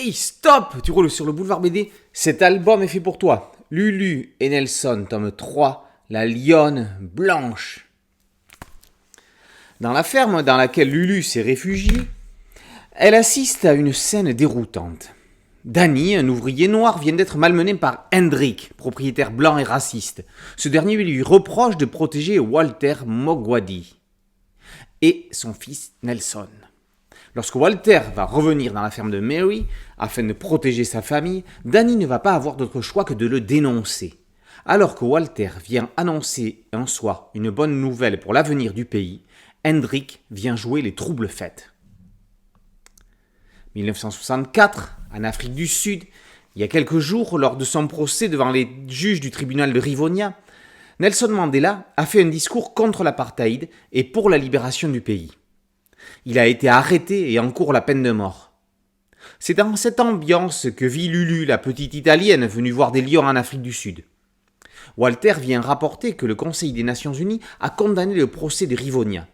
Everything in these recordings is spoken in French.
Hey, stop! Tu roules sur le boulevard BD? Cet album est fait pour toi. Lulu et Nelson, tome 3, La Lionne Blanche. Dans la ferme dans laquelle Lulu s'est réfugiée, elle assiste à une scène déroutante. Danny, un ouvrier noir, vient d'être malmené par Hendrik, propriétaire blanc et raciste. Ce dernier lui reproche de protéger Walter Mogwadi et son fils Nelson. Lorsque Walter va revenir dans la ferme de Mary afin de protéger sa famille, Danny ne va pas avoir d'autre choix que de le dénoncer. Alors que Walter vient annoncer un soir une bonne nouvelle pour l'avenir du pays, Hendrik vient jouer les troubles fêtes. 1964, en Afrique du Sud, il y a quelques jours, lors de son procès devant les juges du tribunal de Rivonia, Nelson Mandela a fait un discours contre l'apartheid et pour la libération du pays. Il a été arrêté et encourt la peine de mort. C'est dans cette ambiance que vit Lulu, la petite Italienne venue voir des lions en Afrique du Sud. Walter vient rapporter que le Conseil des Nations Unies a condamné le procès de Rivonia.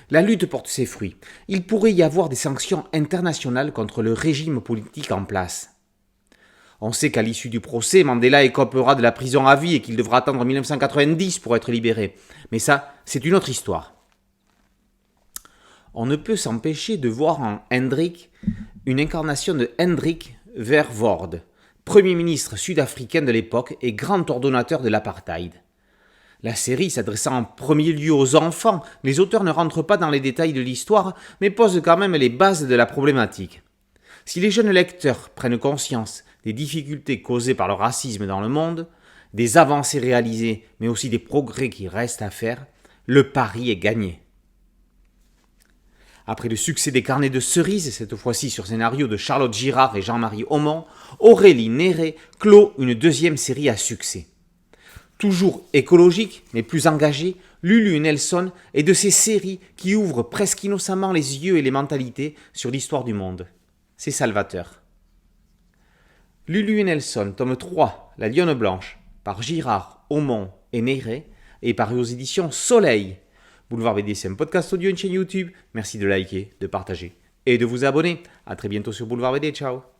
La lutte porte ses fruits. Il pourrait y avoir des sanctions internationales contre le régime politique en place. On sait qu'à l'issue du procès, Mandela écopera de la prison à vie et qu'il devra attendre 1990 pour être libéré. Mais ça, c'est une autre histoire. On ne peut s'empêcher de voir en Hendrik une incarnation de Hendrik Verwoerd, Premier ministre sud-africain de l'époque et grand ordonnateur de l'apartheid. La série s'adressant en premier lieu aux enfants, les auteurs ne rentrent pas dans les détails de l'histoire, mais posent quand même les bases de la problématique. Si les jeunes lecteurs prennent conscience des difficultés causées par le racisme dans le monde, des avancées réalisées, mais aussi des progrès qui restent à faire, le pari est gagné. Après le succès des carnets de cerises, cette fois-ci sur scénario de Charlotte Girard et Jean-Marie Aumont, Aurélie Néré clôt une deuxième série à succès. Toujours écologique, mais plus engagée, Lulu et Nelson est de ces séries qui ouvrent presque innocemment les yeux et les mentalités sur l'histoire du monde. C'est salvateur. Lulu et Nelson, tome 3, La Lionne Blanche, par Girard, Aumont et Néré, est paru aux éditions Soleil. Boulevard BD, c'est un podcast audio, une chaîne YouTube. Merci de liker, de partager et de vous abonner. A très bientôt sur Boulevard BD. Ciao.